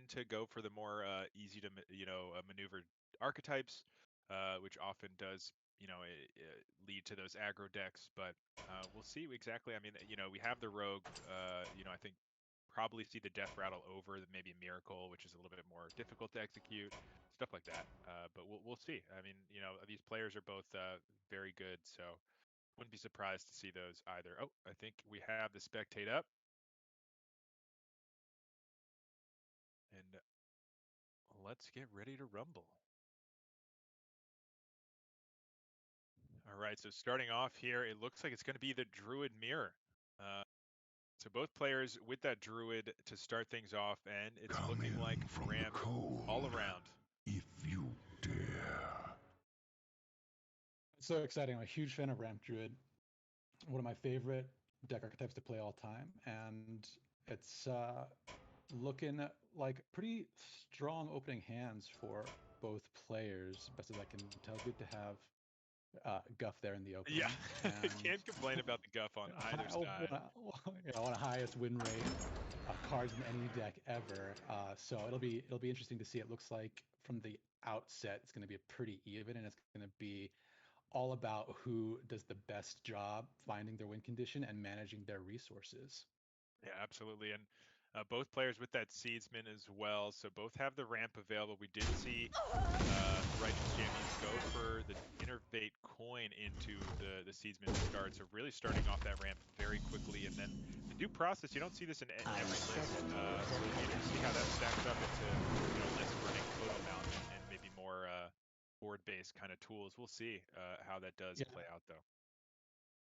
tend to go for the more easy to maneuver archetypes, which often does lead to those aggro decks. But we'll see exactly. I mean, we have the rogue. I think probably see the death rattle over maybe miracle, which is a little bit more difficult to execute, stuff like that. But we'll see. I mean, these players are both very good, so wouldn't be surprised to see those either. Oh, I think we have the spectate up. And let's get ready to rumble. All right, so starting off here, it looks like it's going to be the Druid Mirror. So both players with that Druid to start things off, and it's looking like ramp all around. If you dare. It's so exciting. I'm a huge fan of Ramp Druid. One of my favorite deck archetypes to play all time, and it's looking like pretty strong opening hands for both players. Best as I can tell, good to have Guff there in the opening. Yeah, can't complain about the Guff on either side. One of the highest win rate cards in any deck ever. So it'll be interesting to see. It looks like from the outset it's going to be a pretty even, and it's going to be all about who does the best job finding their win condition and managing their resources. Yeah, absolutely. And both players with that Seedsman as well. So both have the ramp available. We did see Righteous Jammies go for the Innervate coin into the Seedsman start. So really starting off that ramp very quickly. And then the due process, you don't see this in every list. So it'll be interesting to see how that stacks up into less burning total amount and maybe more board-based kind of tools. We'll see how that does play out, though.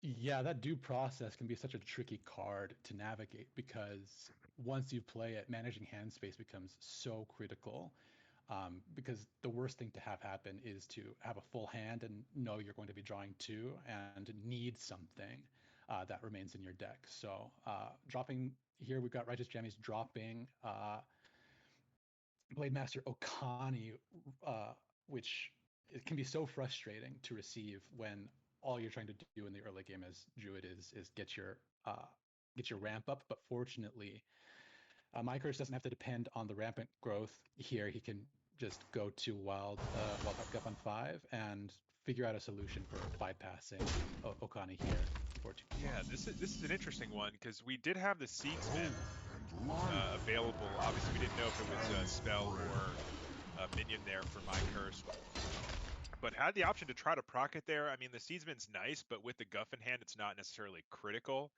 Yeah, that due process can be such a tricky card to navigate because once you play it, managing hand space becomes so critical. Because the worst thing to have happen is to have a full hand and know you're going to be drawing two and need something that remains in your deck. So dropping here, we've got Righteous Jammies dropping Blade Master Okani, which it can be so frustrating to receive when all you're trying to do in the early game as Druid is get your ramp up. But fortunately, my curse doesn't have to depend on the rampant growth here. He can just go to wild up on 5 and figure out a solution for bypassing Okani here. Yeah, this is an interesting one because we did have the Seedsman available. Obviously, we didn't know if it was a spell or a minion there for my curse, but had the option to try to proc it there. I mean, the Seedsman's nice, but with the Guff in hand, it's not necessarily critical.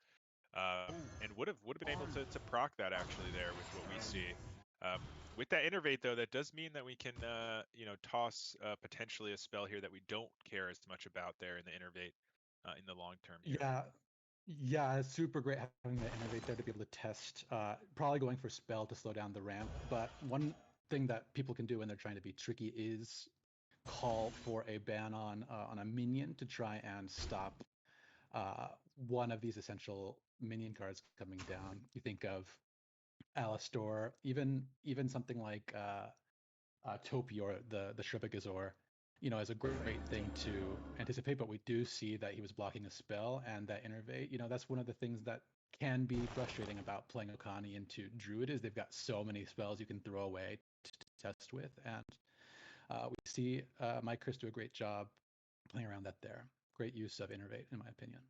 And would have been able to proc that actually there with what we see. With that Innervate though, that does mean that we can toss potentially a spell here that we don't care as much about there in the Innervate in the long term here. Yeah, it's super great having the Innervate there to be able to test. Probably going for spell to slow down the ramp, but one thing that people can do when they're trying to be tricky is call for a ban on a minion to try and stop one of these essential minion cards coming down. You think of Alistor, even something like Topior, the Shrubagazor, is a great thing to anticipate. But we do see that he was blocking a spell, and that Innervate, that's one of the things that can be frustrating about playing Okani into Druid is they've got so many spells you can throw away to test with, and we see Mike Chris do a great job playing around that there. Great use of Innervate, in my opinion.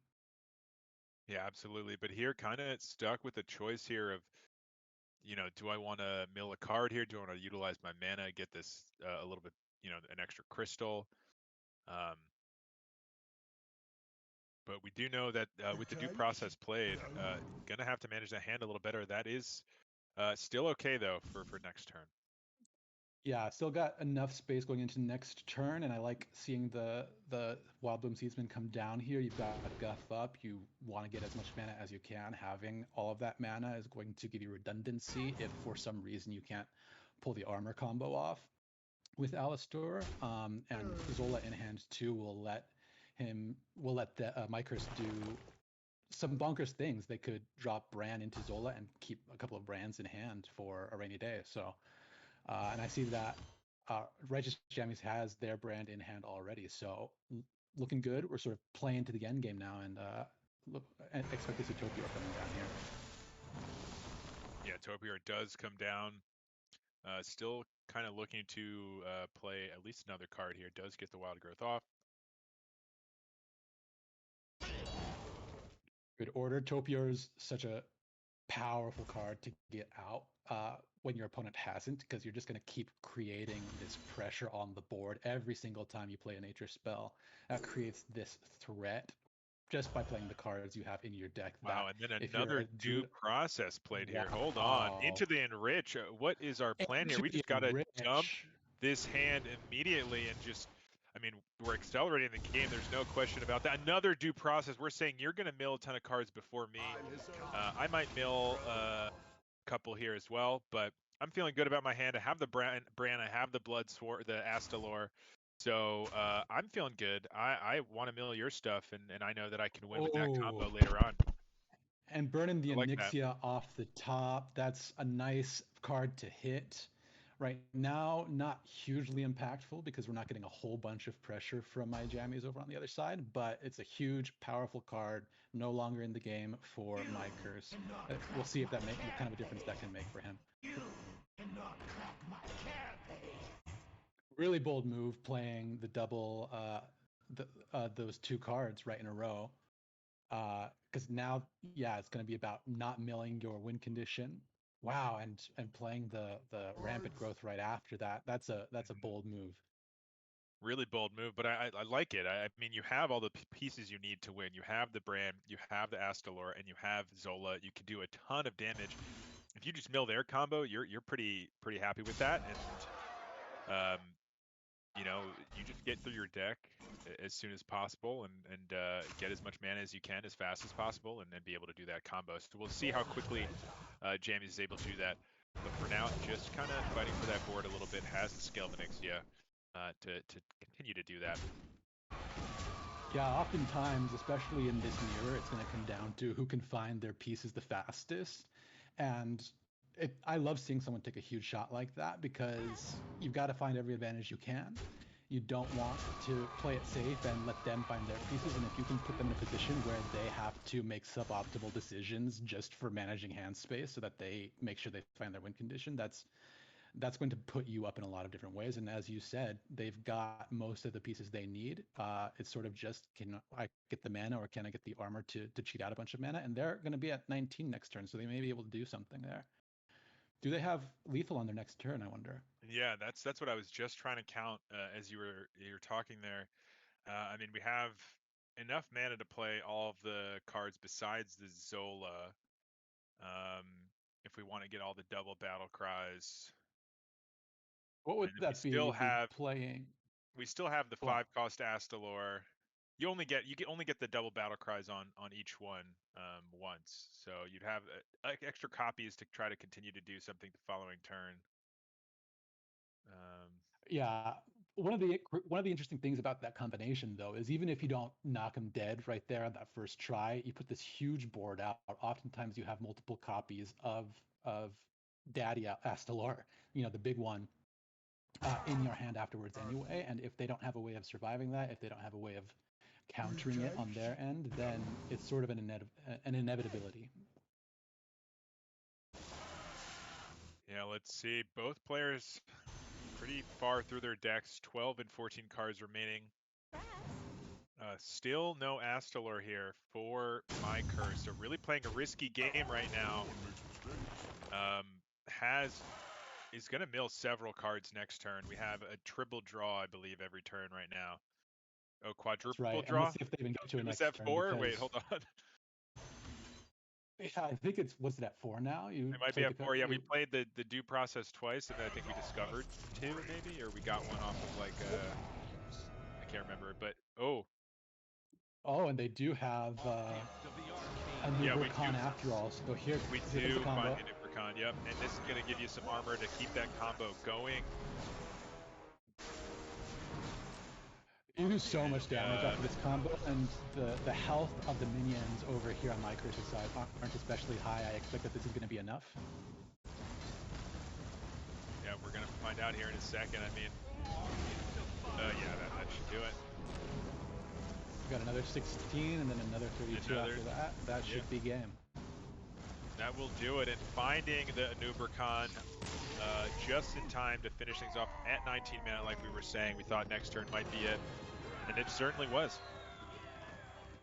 Yeah, absolutely. But here, kind of stuck with the choice here of, do I want to mill a card here? Do I want to utilize my mana, get this a little bit, an extra crystal? But we do know that with the due process played, gonna have to manage that hand a little better. That is still okay though for next turn. Yeah, still got enough space going into next turn, and I like seeing the Wildbloom Seedsman come down here. You've got Guff up. You want to get as much mana as you can. Having all of that mana is going to give you redundancy if for some reason you can't pull the armor combo off with Alistor. And Zola in hand too will let the Mykers do some bonkers things. They could drop Bran into Zola and keep a couple of Brans in hand for a rainy day. So. And I see that Righteous Jammies has their brand in hand already. So looking good. We're sort of playing to the end game now, and expect to see Topior coming down here. Yeah, Topior does come down. Still kind of looking to play at least another card here. Does get the Wild Growth off. Good order. Topiar's such a powerful card to get out when your opponent hasn't, because you're just going to keep creating this pressure on the board every single time you play a nature spell. That creates this threat just by playing the cards you have in your deck. Wow, and then if you're another a due druid, process played here. Hold on. wow. Into the enrich. What is our plan here? Into We the just got to dump enrich. this hand immediately and just, I mean, we're accelerating the game. There's no question about that. Another due process. We're saying you're going to mill a ton of cards before me. I might mill a couple here as well, but I'm feeling good about my hand. I have the Bran, I have the Blood Sword, the Astalor. So I'm feeling good. I want to mill your stuff, and I know that I can win with that combo later on. And burning the I like that. Onyxia off the top, that's a nice card to hit. Right now, not hugely impactful because we're not getting a whole bunch of pressure from my jammies over on the other side, but it's a huge, powerful card, no longer in the game for my curse. We'll see if that what kind of a difference that can make for him. Really bold move playing the double, those two cards right in a row. Because now, yeah, it's going to be about not milling your win condition. Wow, and playing the rampant growth right after that. That's a bold move. Really bold move, but I like it. I mean, you have all the pieces you need to win. You have the Bran, you have the Astalor, and you have Zola. You can do a ton of damage. If you just mill their combo, you're pretty happy with that. And you know, you just get through your deck as soon as possible and get as much mana as you can as fast as possible, and then be able to do that combo. So we'll see how quickly Jammies is able to do that. But for now, just kind of fighting for that board a little bit. Has the scale of Onyxia to continue to do that. Yeah, oftentimes, especially in this mirror, it's going to come down to who can find their pieces the fastest. And I love seeing someone take a huge shot like that because you've got to find every advantage you can. You don't want to play it safe and let them find their pieces. And if you can put them in a position where they have to make suboptimal decisions just for managing hand space so that they make sure they find their win condition, that's going to put you up in a lot of different ways. And as you said, they've got most of the pieces they need. It's sort of just, can I get the mana or can I get the armor to cheat out a bunch of mana? And they're going to be at 19 next turn, so they may be able to do something there. Do they have lethal on their next turn, I wonder? Yeah, that's what I was just trying to count as you were talking there. I mean, we have enough mana to play all of the cards besides the Zola. If we want to get all the double battle cries. What would And that be if we playing? We still have the Well, 5-cost Astalor. You only get the double battle cries on each one once, so you'd have extra copies to try to continue to do something the following turn. yeah. One of the interesting things about that combination, though, is even if you don't knock them dead right there on that first try, you put this huge board out. Oftentimes, you have multiple copies of Daddy Astalor, the big one, in your hand afterwards anyway. And if they don't have a way of surviving that, if they don't have a way of countering it on their end, then it's sort of an inevitability. Yeah, let's see. Both players pretty far through their decks. 12 and 14 cards remaining. Still no Astalor here for my curse. So really playing a risky game right now. Is going to mill several cards next turn. We have a triple draw, I believe, every turn right now. Oh, quadruple right. draw? And we'll see if they even get to a next Was that turn. 4? Because... Wait, hold on. Yeah, I think was it at 4 now? It might be at 4. Yeah, we played the due process twice, and then I think we discovered 2 maybe, or we got one off of like I can't remember, but oh, and they do have a new Burkhan after all. So here we comes the do combo. find a new Burkhan. Yep, and this is going to give you some armor to keep that combo going. You do so much damage after this combo, and the health of the minions over here on my curse's side aren't especially high. I expect that this is going to be enough. Yeah, we're going to find out here in a second. I mean, yeah, that should do it. We got another 16 and then another 32 after that. That should be game. That will do it. And finding the Nubercon just in time to finish things off at 19 mana, like we were saying. We thought next turn might be it, and it certainly was.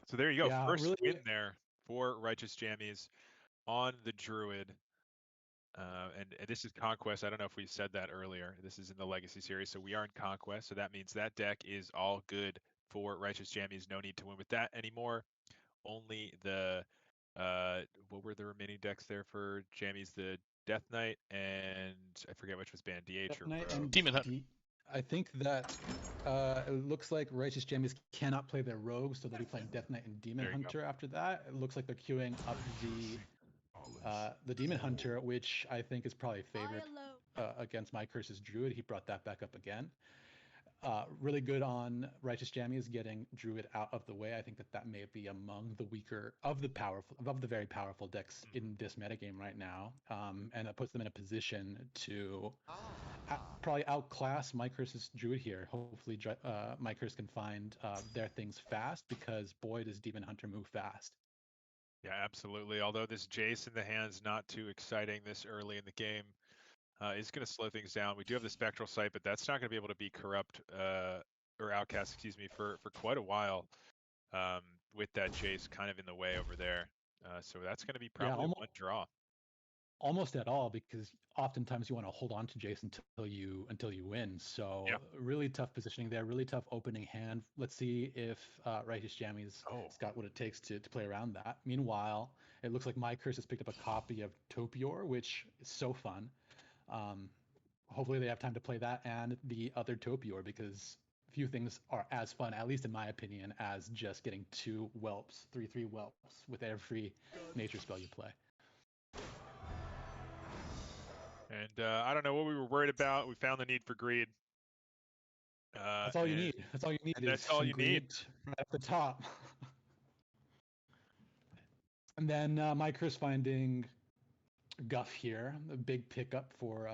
So there you go, Yeah, first really. win there for Righteous Jammies on the Druid. And this is Conquest. I don't know if we said that earlier. This is in the Legacy series, so we are in Conquest. So that means that deck is all good for Righteous Jammies. No need to win with that anymore. Only the what were the remaining decks there for Jammies? The Death Knight and I forget which was banned. DH Death or Knight Rogue. and Demon Hunter. I think that it looks like Righteous Jammies cannot play their rogues, so they'll be playing Death Knight and Demon There you go. Hunter after that. It looks like they're queuing up the Demon Hunter, which I think is probably favored against My Curse's Druid. He brought that back up again. Really good on Righteous Jammies getting Druid out of the way. I think that may be among the weaker of the very powerful decks in this metagame right now, and it puts them in a position to probably outclass My Curse's Druid here. Hopefully, My Curse can find their things fast, because boy, does Demon Hunter move fast. Yeah, absolutely. Although this Jace in the hand's not too exciting this early in the game, is going to slow things down. We do have the Spectral Sight, but that's not going to be able to be corrupt or outcast, excuse me, for quite a while with that Jace kind of in the way over there. So that's going to be probably one draw. Almost at all, because oftentimes you want to hold on to Jace until you win. So Yeah. really tough positioning there, really tough opening hand. Let's see if Righteous Jammies has got what it takes to play around that. Meanwhile, it looks like My Curse has picked up a copy of Topior, which is so fun. Hopefully they have time to play that and the other Topior, because few things are as fun, at least in my opinion, as just getting 2 whelps, 3/3 whelps with every nature spell you play. And I don't know what we were worried about. We found the need for greed. That's all you need. That's all you need. That's all you need right at the top. And then My Curse finding Guff here, a big pickup for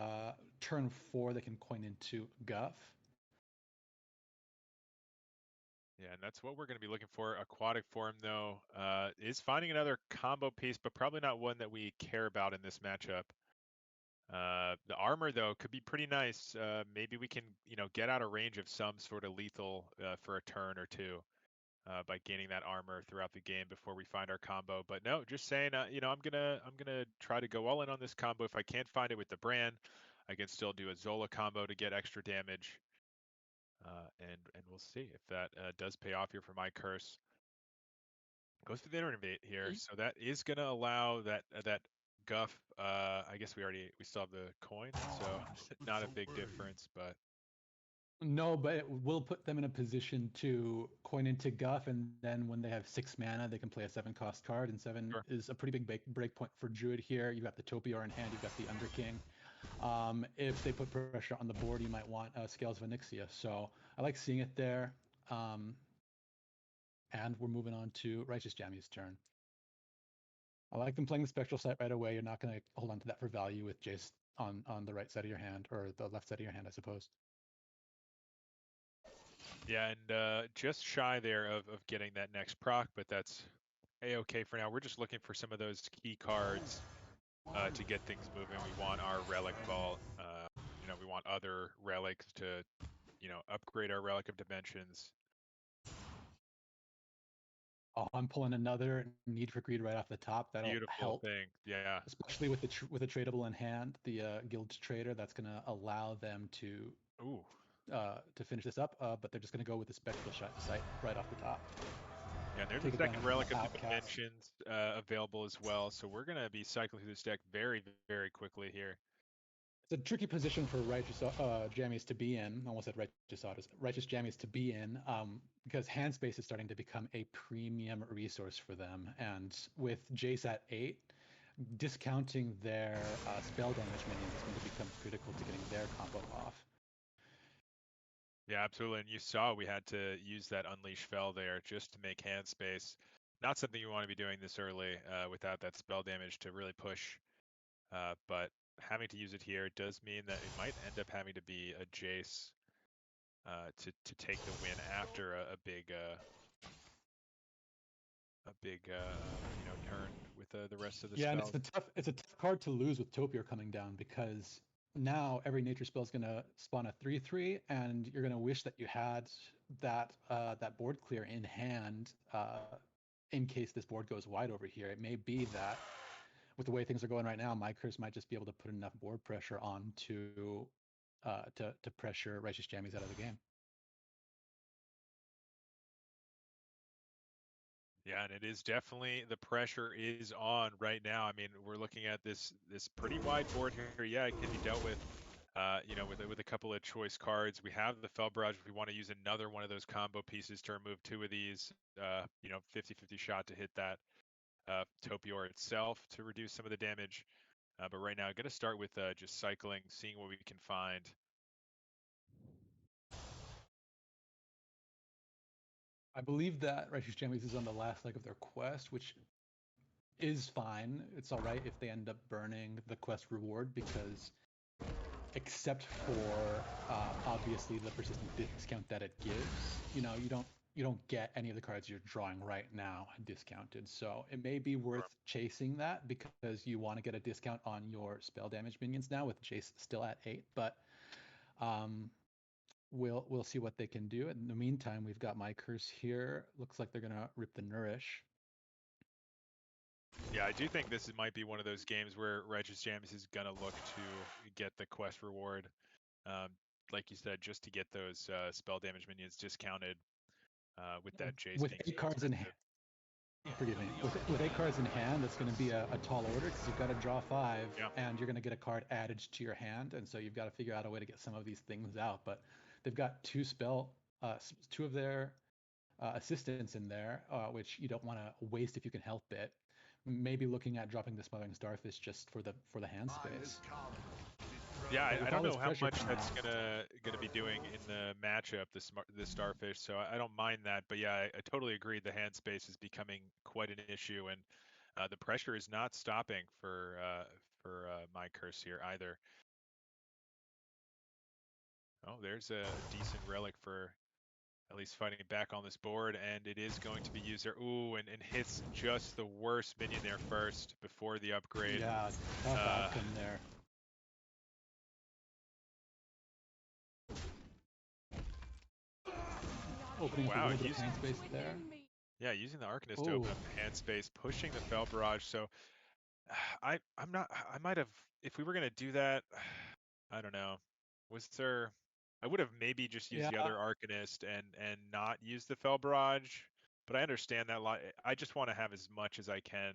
turn 4. They can coin into Guff. Yeah, and that's what we're going to be looking for. Aquatic Form, though, is finding another combo piece, but probably not one that we care about in this matchup. The armor, though, could be pretty nice. Maybe we can, get out of range of some sort of lethal for a turn or two by gaining that armor throughout the game before we find our combo. But no, just saying, I'm gonna try to go all in on this combo. If I can't find it with the brand, I can still do a Zola combo to get extra damage. And we'll see if that does pay off here for My Curse. Goes for the Innervate here, so that is going to allow that Guff. I guess we still have the coin, so not a big difference, but no, but it will put them in a position to coin into Guff, and then when they have 6 mana, they can play a 7-cost card, and 7 is a pretty big break point for Druid here. You've got the Topior in hand, you've got the Underking. If they put pressure on the board, you might want Scales of Onyxia. So I like seeing it there. And we're moving on to Righteous Jammies' turn. I like them playing the Spectral Sight right away. You're not going to hold on to that for value with Jace on the right side of your hand, or the left side of your hand, I suppose. Yeah, and just shy there of getting that next proc, but that's a-okay for now. We're just looking for some of those key cards to get things moving. We want our Relic Vault. We want other relics to, upgrade our Relic of Dimensions. Oh, I'm pulling another Need for Greed right off the top. That'll Beautiful help, thing, yeah. especially with a tradable in hand, the Guild Trader. That's going to allow them to finish this up. But they're just going to go with the Spectral Sight right off the top. Yeah, and there's a second Relic of Dimensions available as well, so we're going to be cycling through this deck very, very quickly here. It's a tricky position for Righteous Jammies to be in. I almost said Righteous Jammies to be in, because hand space is starting to become a premium resource for them. And with Jace at 8, discounting their spell damage minions is going to become critical to getting their combo off. Yeah, absolutely. And you saw we had to use that Unleash Fell there just to make hand space. Not something you want to be doing this early without that spell damage to really push. But having to use it here does mean that it might end up having to be a Jace to take the win after a big turn with the rest of the spells. Yeah, and it's a tough card to lose with Topior coming down, because now every nature spell is going to spawn a 3/3, and you're going to wish that you had that board clear in hand in case this board goes wide over here. It may be that with the way things are going right now, my curse might just be able to put enough board pressure on to pressure Righteous Jammies out of the game. Yeah, and it is definitely, the pressure is on right now. I mean, we're looking at this pretty wide board here. Yeah, it can be dealt with, with a couple of choice cards. We have the Fell Barrage if we want to use another one of those combo pieces to remove two of these. 50-50 shot to hit that Topior itself to reduce some of the damage. But right now, I'm going to start with just cycling, seeing what we can find. I believe that Righteous Jammies is on the last leg of their quest, which is fine. It's all right if they end up burning the quest reward because, except for obviously the persistent discount that it gives, you don't get any of the cards you're drawing right now discounted. So it may be worth chasing that because you want to get a discount on your spell damage minions now with Jace still at 8. But we'll see what they can do. In the meantime, we've got my curse here. Looks like they're gonna rip the nourish. Yeah, I do think this might be one of those games where Righteous Jammies is gonna look to get the quest reward, like you said, just to get those spell damage minions discounted with that Jace With being 8 so cards in hand, expensive. forgive me. With 8 cards in hand, that's going to be a tall order because you've got to draw 5, Yeah. and you're going to get a card added to your hand, and so you've got to figure out a way to get some of these things out. But they've got two of their assistants in there, which you don't want to waste if you can help it. Maybe looking at dropping the Smothering Starfish just for the hand space. Yeah, But I with don't all this know how pressure much coming that's out, gonna be doing in the matchup, the starfish. So I don't mind that, but yeah, I totally agree. The hand space is becoming quite an issue, and the pressure is not stopping for my curse here either. Oh, there's a decent relic for at least fighting back on this board, and it is going to be used there. Ooh, and hits just the worst minion there first before the upgrade. yeah, tough outcome there. Opening up a Wow, little bit of hand space there. yeah, using the Arcanist to Oh, open up the hand space, pushing the Fell Barrage. So I'm not, I might have, if we were gonna do that, I don't know. Was there, I would have maybe just used yeah. the other Arcanist and not used the Fell Barrage, but I understand that lot. I just want to have as much as I can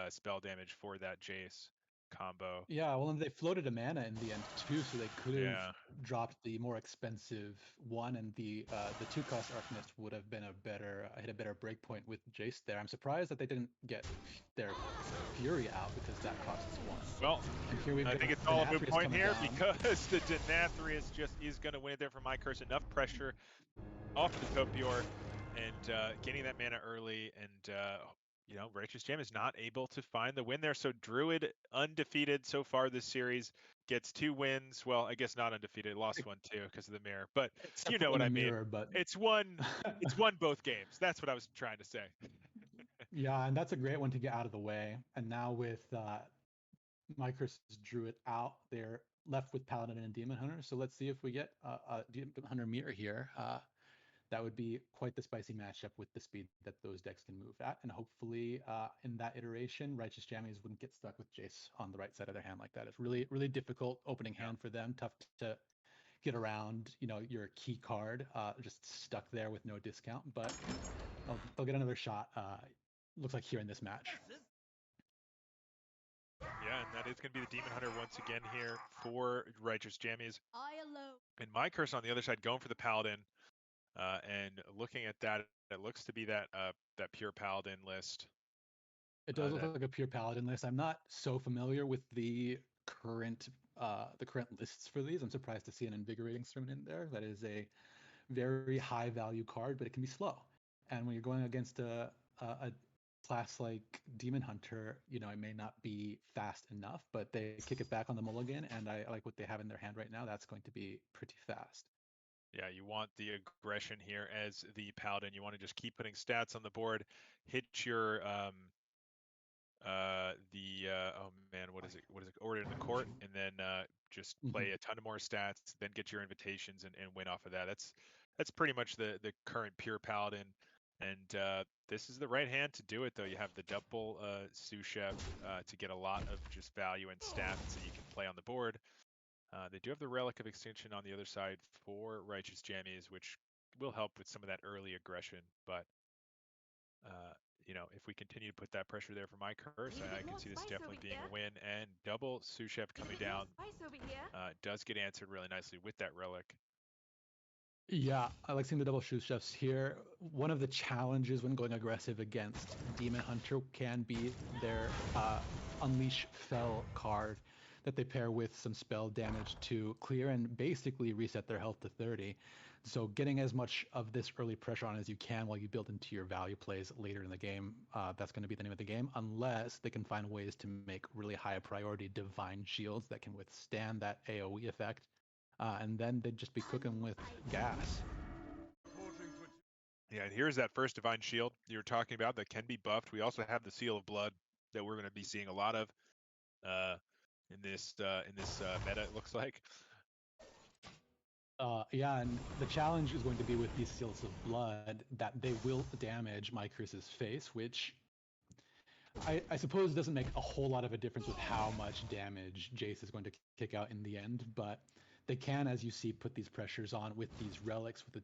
spell damage for that Jace combo. Yeah, well, and they floated a mana in the end too, so they could have Yeah. dropped the more expensive one, and the 2-cost Arcanist would have been a better hit a better breakpoint with Jace there. I'm surprised that they didn't get their Fury out because that costs 1. Well, And here we've I got think it's all a moot Denathrius point coming here down. because the Denathrius just is going to win it there for my curse. Enough pressure off the Topior and getting that mana early. And, Righteous Gem is not able to find the win there. So Druid, undefeated so far this series, gets 2 wins. Well, I guess not undefeated. Lost one too because of the mirror. But Except you for know in what the I mean. mirror, but It's won both games. That's what I was trying to say. yeah, and that's a great one to get out of the way. And now with Micros Druid out, they're left with Paladin and Demon Hunter. So let's see if we get a Demon Hunter mirror here. That would be quite the spicy matchup with the speed that those decks can move at. And hopefully in that iteration, Righteous Jammies wouldn't get stuck with Jace on the right side of their hand like that. It's really, really difficult opening Yeah. hand for them. Tough to get around, your key card, just stuck there with no discount. But they'll get another shot, looks like here in this match. Yeah, and that is going to be the Demon Hunter once again here for Righteous Jammies. And my curse on the other side going for the Paladin. And looking at that, it looks to be that pure Paladin list. It does look like a pure Paladin list. I'm not so familiar with the current lists for these. I'm surprised to see an Invigorating Sermon in there. That is a very high value card, but it can be slow. And when you're going against a class like Demon Hunter, it may not be fast enough, but they kick it back on the mulligan, and I like what they have in their hand right now. That's going to be pretty fast. Yeah, you want the aggression here as the Paladin. You want to just keep putting stats on the board, hit your oh man, what is it? Order in the court, and then just play a ton of more stats, then get your invitations and win off of that. That's pretty much the current pure paladin, and this is the right hand to do it though. You have the double sous chef to get a lot of just value and stats that you can play on the board. They do have the relic of extinction on the other side for righteous jammies, which will help with some of that early aggression, but you know, if we continue to put that pressure there for my curse, I can see this definitely being a win. And double sous chef coming down does get answered really nicely with that relic. Yeah, I like seeing the double sous chefs here. One of the challenges when going aggressive against Demon Hunter can be their Unleash Fell card that they pair with some spell damage to clear and basically reset their health to 30. So getting as much of this early pressure on as you can while you build into your value plays later in the game, that's going to be the name of the game, unless they can find ways to make really high priority divine shields that can withstand that AoE effect. And then they'd just be cooking with gas. Yeah, and here's that first divine shield you were talking about that can be buffed. We also have the seal of blood that we're going to be seeing a lot of in this meta. It looks like. Yeah, and the challenge is going to be with these seals of blood that they will damage Mycris's face, which I suppose doesn't make a whole lot of a difference with how much damage Jace is going to kick out in the end, but they can, as you see, put these pressures on with these relics with the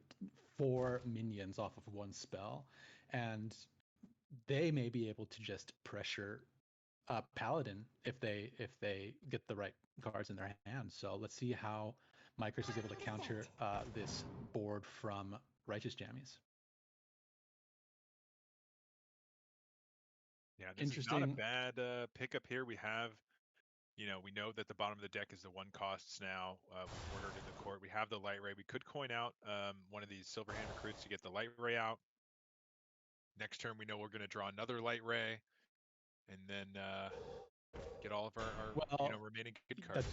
4 minions off of one spell, and they may be able to just pressure Paladin if they get the right cards in their hands. So let's see how Micros is able to counter this board from Righteous Jammies. Yeah, this is not a bad pickup here. We have, you know, we know that the bottom of the deck is the 1 costs now. We've ordered in the court. We have the light ray. We could coin out one of these silver hand recruits to get the light ray out. Next turn, we know we're going to draw another light ray, and then get all of our remaining good cards.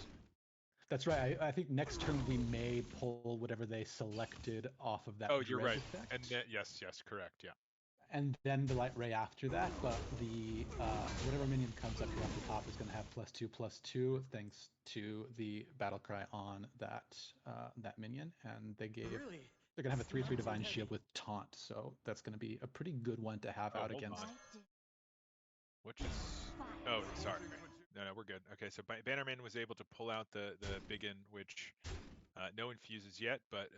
That's right. I think next turn we may pull whatever they selected off of that. Oh, you're right. Effect. And yes, correct. Yeah. And then the light ray after that, but the whatever minion comes up here off the top is going to have +2/+2 thanks to the battle cry on that that minion, and they're going to have a 3/3 divine shield with taunt, so that's going to be a pretty good one to have out against. Which is sorry. No, we're good. Okay, so Bannerman was able to pull out the biggin, which no infuses yet, but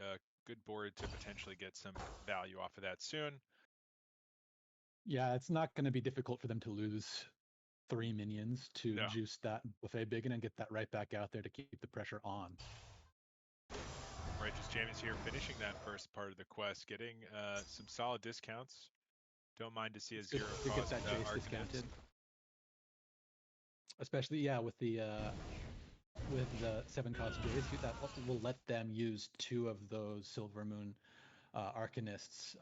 good board to potentially get some value off of that soon. Yeah, it's not going to be difficult for them to lose 3 minions to juice that buffet biggin and get that right back out there to keep the pressure on. Righteous Jammies here finishing that first part of the quest, getting some solid discounts. Don't mind to see a 0 cost get that Jace discounted. Especially, yeah, with the 7 cost Jace, that will let them use 2 of those Silver Moon Arcanists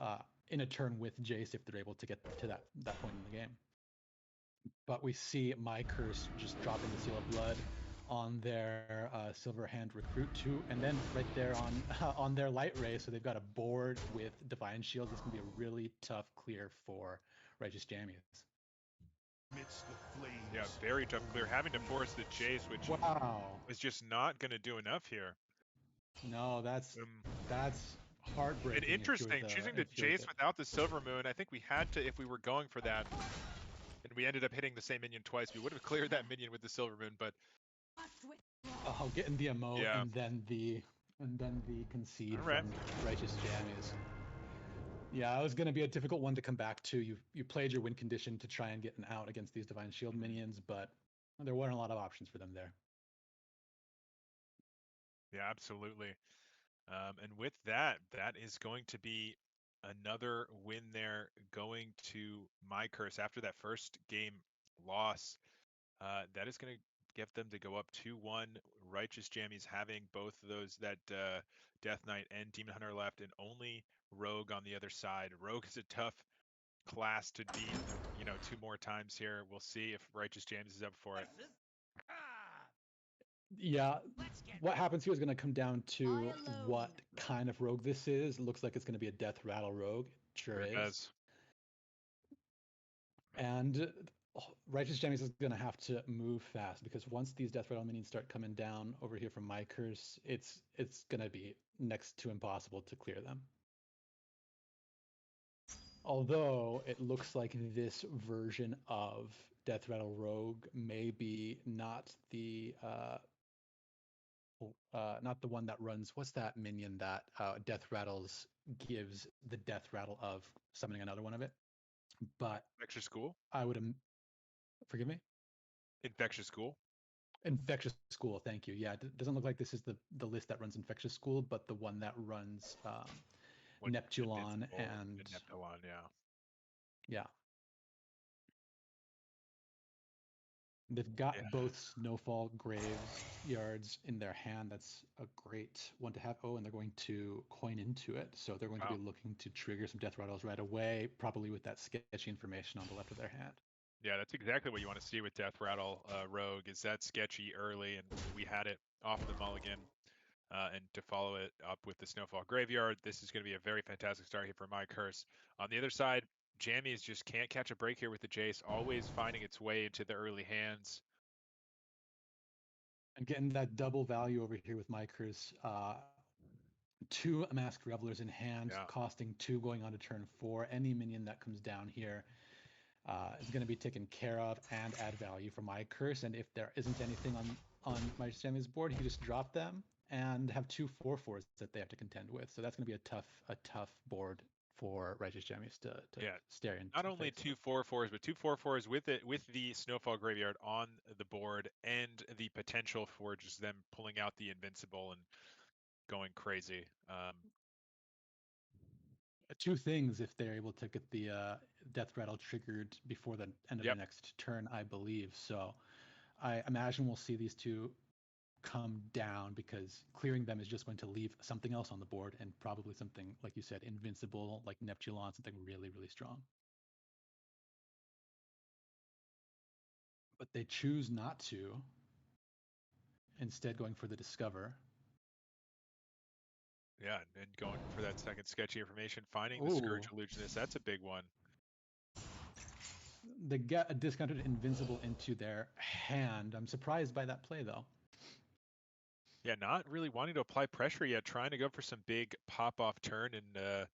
in a turn with Jace if they're able to get to that point in the game. But we see My Curse just dropping the Seal of Blood on their Silver Hand Recruit too, and then right there on their Light Ray, so they've got a board with Divine Shield. This can be a really tough clear for Righteous Jammies. Yeah, very tough clear. Having to force the Jace, which is just not going to do enough here. No, that's heartbreaking. And interesting, choosing the Jace without the Silver Moon. I think we had to, if we were going for that, and we ended up hitting the same minion twice. We would have cleared that minion with the Silver Moon, but getting the emote and then the concede from Righteous Jammies. Yeah, it was going to be a difficult one to come back to. You played your win condition to try and get an out against these Divine Shield minions, but there weren't a lot of options for them there. Yeah, absolutely. And with that, that is going to be another win there, going to My Curse after that first game loss. That is going to get them to go up 2-1. Righteous Jammies having both of those, that Death Knight and Demon Hunter left, and only Rogue on the other side. Rogue is a tough class to beat, 2 more times here. We'll see if Righteous Jammies is up for it. Yeah, what happens here is going to come down to what kind of rogue this is. It looks like it's going to be a death rattle rogue. Sure is. Does. And Righteous Jammies is going to have to move fast because once these Death Rattle minions start coming down over here from my curse, it's going to be next to impossible to clear them. Although it looks like this version of Death Rattle Rogue may be not the one that runs. What's that minion that Death Rattles gives the Death Rattle of summoning another one of it? But Infectious School? I would forgive me. Infectious School? Infectious School, thank you. Yeah, it doesn't look like this is the list that runs Infectious School, but the one that runs What Neptulon Invincible and and Neptulon, yeah. yeah. They've got Yeah. both Snowfall Graveyards in their hand. That's a great one to have. Oh, and they're going to coin into it. So they're going to Wow. be looking to trigger some Death Rattles right away, probably with that sketchy information on the left of their hand. Yeah, that's exactly what you want to see with Death Rattle Rogue, is that sketchy early, and we had it off the mulligan. And to follow it up with the Snowfall Graveyard, this is going to be a very fantastic start here for my curse. On the other side, Jammies just can't catch a break here with the Jace, always finding its way into the early hands. And getting that double value over here with my curse. Two Masked Revelers in hand, Yeah, costing 2 going on to turn 4. Any minion that comes down here is going to be taken care of and add value for my curse. And if there isn't anything on my Sammy's board, he can just drop them and have 2 4/4s that they have to contend with. So that's going to be a tough board for Righteous Jammies to yeah. stare into Not the only face. 2/4/4s, but 2/4/4s with it, with the Snowfall Graveyard on the board, and the potential for just them pulling out the Invincible and going crazy. Two things if they're able to get the Death Rattle triggered before the end of their Yep. next turn, I believe. So I imagine we'll see these two come down because clearing them is just going to leave something else on the board and probably something, like you said, invincible, like Neptulon, something really, really strong. But they choose not to, instead going for the Discover. Yeah, and going for that second sketchy information, finding the Oh, Scourge Illusionist, that's a big one. they get a discounted Invincible into their hand. I'm surprised by that play, though. Yeah, not really wanting to apply pressure yet, trying to go for some big pop-off turn, and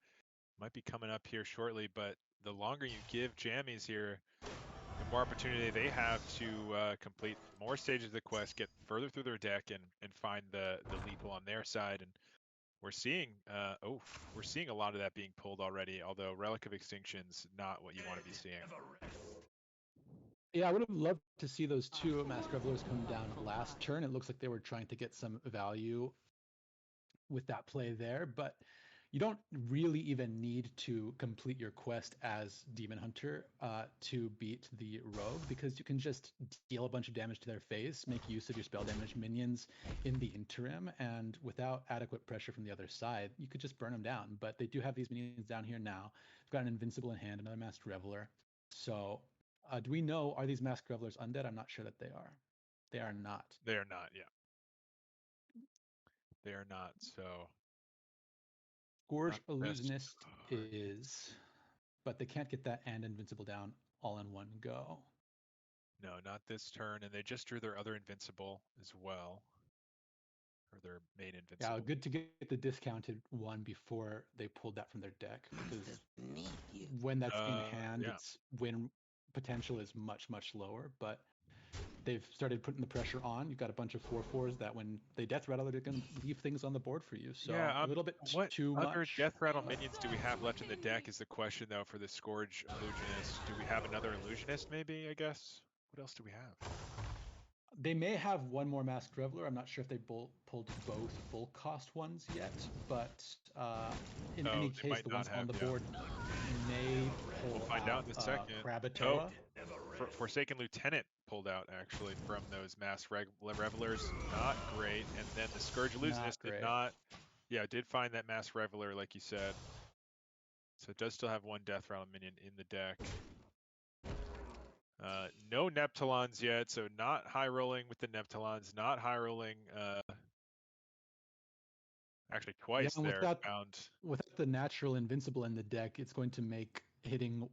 might be coming up here shortly, but the longer you give Jammies here, the more opportunity they have to complete more stages of the quest, get further through their deck, and find the lethal on their side. And we're seeing a lot of that being pulled already, although Relic of Extinction's not what you want to be seeing. Yeah, I would have loved to see those two Mask Revelers come down last turn. It looks like they were trying to get some value with that play there, but you don't really even need to complete your quest as Demon Hunter to beat the Rogue because you can just deal a bunch of damage to their face, make use of your spell damage minions in the interim, and without adequate pressure from the other side, you could just burn them down. But they do have these minions down here now. They've got an Invincible in hand, another Masked Reveler. So do we know, are these Masked Revelers undead? I'm not sure that they are. They are not. They are not, yeah. They are not, so Scourge not the best Illusionist card. is, but they can't get that and Invincible down all in one go. No, not this turn, and they just drew their other Invincible as well, or their main Yeah, Invincible. good to get the discounted one before they pulled that from their deck because when that's in hand, Yeah. its win potential is much, much lower. But they've started putting the pressure on. You've got a bunch of 4/4s that when they death rattle, they're going to leave things on the board for you. Yeah, So a little bit what too other much. Death Rattle minions do we have left in the deck is the question, though, for the Scourge Illusionist. Do we have another Illusionist, maybe, I guess? What else do we have? They may have one more Masked Reveler. I'm not sure if they pulled both full cost ones yet, but in Oh, any they case, might the not ones on have, the yeah. board may We'll pull find out out in a second. Oh, Krakatoa. Forsaken Lieutenant pulled out, actually, from those Mass Revelers. Not great. And then the Scourge Not Illusionist did great. not, yeah, did find that Mass Reveler, like you said. So it does still have one Death Rattle minion in the deck. No Neptulons yet, so not high rolling with the Neptulons, not high rolling, actually Yeah, twice and there without found. without the natural invincible in the deck, it's going to make hitting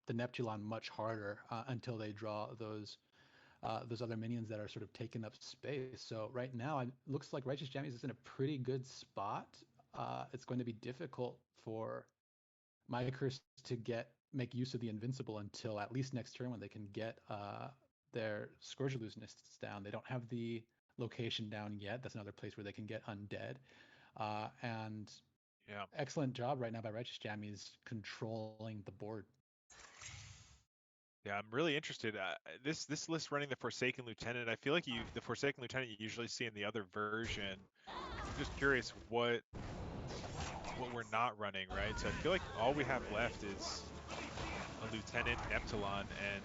the Neptulon much harder until they draw those other minions that are sort of taking up space. So right now, it looks like Righteous Jammies is in a pretty good spot. It's going to be difficult for Micers to make use of the Invincible until at least next turn when they can get their Scourge Illusionists down. They don't have the location down yet. That's another place where they can get undead. And Yeah. excellent job right now by Righteous Jammies controlling the board. Yeah, I'm really interested. This list running the Forsaken Lieutenant, I feel like the Forsaken Lieutenant you usually see in the other version. I'm just curious what we're not running, right? So I feel like all we have left is a Lieutenant Neptulon and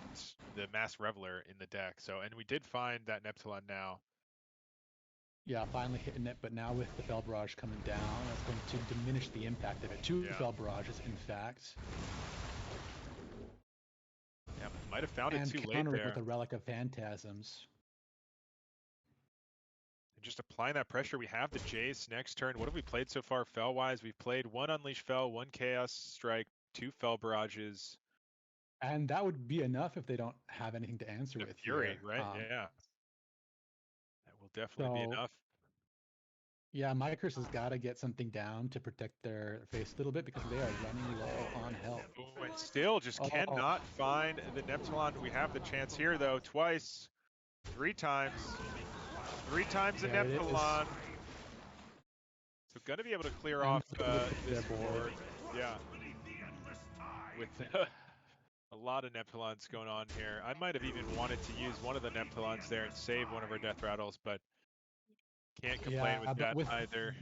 the Mass Reveler in the deck. So, and we did find that Neptulon now. Yeah, finally hitting it, but now with the Fel Barrage coming down, that's going to diminish the impact of it. Two Yeah. Fel Barrages, in fact. Yeah, might have found it too late counter it there. with a Relic of Phantasms. And just applying that pressure, we have the Jace next turn. What have we played so far Fel-wise? We've played one Unleash Fel, one Chaos Strike, two Fel Barrages. And that would be enough if they don't have anything to answer The with Fury, here. right? Yeah. That will definitely be enough. Yeah, Micers has got to get something down to protect their face a little bit because they are running low on health. Oh, and still just cannot find the Neptulon. We have the chance here, though, twice. Three times. Three times the Neptulon. So going to be able to clear off this board. Yeah. With a lot of Neptulons going on here. I might have even wanted to use one of the Neptulons there and save one of our Death Rattles, but can't complain with that either.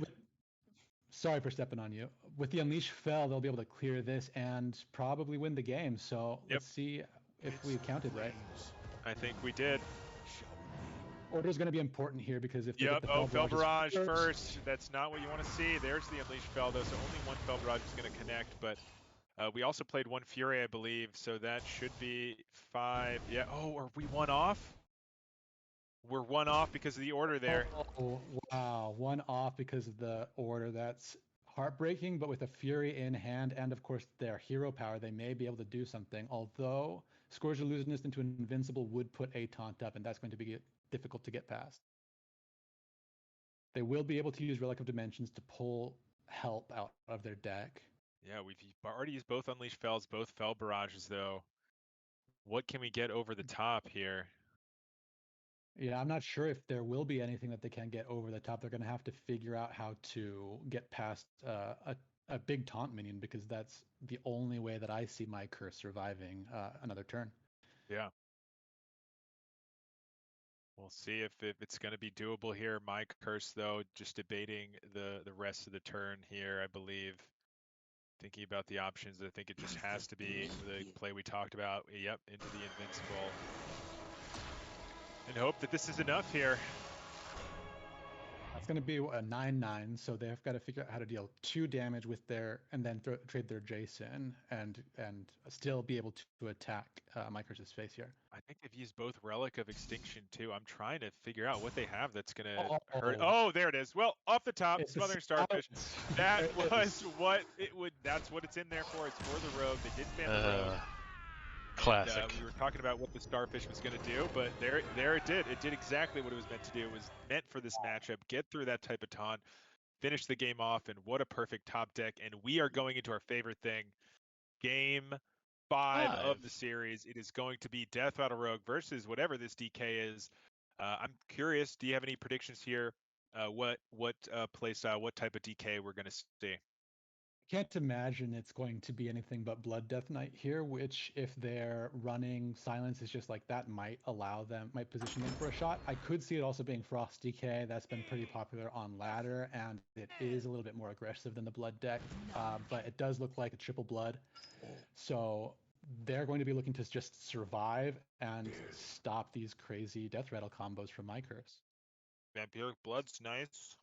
Sorry for stepping on you. With the Unleash Fel, they'll be able to clear this and probably win the game. So let's see if we counted right. I think we did. Order is going to be important here because if they get the Fel Barrage first, that's not what you want to see. There's the Unleash Fel, though, so only one Fel Barrage is going to connect, but we also played one Fury, I believe, so that should be 5. Yeah. Oh, are we one off? We're one off because of the order there. Oh, wow. One off because of the order. That's heartbreaking, but with a Fury in hand and, of course, their hero power, they may be able to do something. Although Scourge Illusionist into Invincible would put a taunt up, and that's going to be difficult to get past. They will be able to use Relic of Dimensions to pull help out of their deck. Yeah, we've already used both Unleash Fels, both Fel Barrages, though. What can we get over the top here? Yeah, I'm not sure if there will be anything that they can get over the top. They're going to have to figure out how to get past a big taunt minion because that's the only way that I see my curse surviving another turn. Yeah. We'll see if it's going to be doable here. My curse, though, just debating the rest of the turn here, I believe. Thinking about the options, I think it just has to be the play we talked about. Yep, into the Invincible. And hope that this is enough here. That's going to be a 9/9, so they've got to figure out how to deal 2 damage with and then trade their Jason and still be able to attack Micros' face here. I think they've used both Relic of Extinction too. I'm trying to figure out what they have that's going to hurt. Oh, there it is. Well, off the top, Smothering Starfish. That was what it would. That's what it's in there for. It's for the rogue. They did ban the rogue. Classic. And, we were talking about what the Starfish was going to do, but there it did. It did exactly what it was meant to do. It was meant for this matchup. Get through that type of taunt, finish the game off, and what a perfect top deck. And we are going into our favorite thing, Game 5 of the series. It is going to be Death Rattle Rogue versus whatever this DK is. I'm curious, do you have any predictions here? What play style, what type of DK we're going to see? I can't imagine it's going to be anything but Blood Death Knight here, which if they're running Silence is just like that might position them for a shot. I could see it also being Frost DK. That's been pretty popular on ladder, and it is a little bit more aggressive than the Blood deck, but it does look like a triple Blood. So they're going to be looking to just survive and stop these crazy Death Rattle combos from my curse. Vampiric Blood's nice.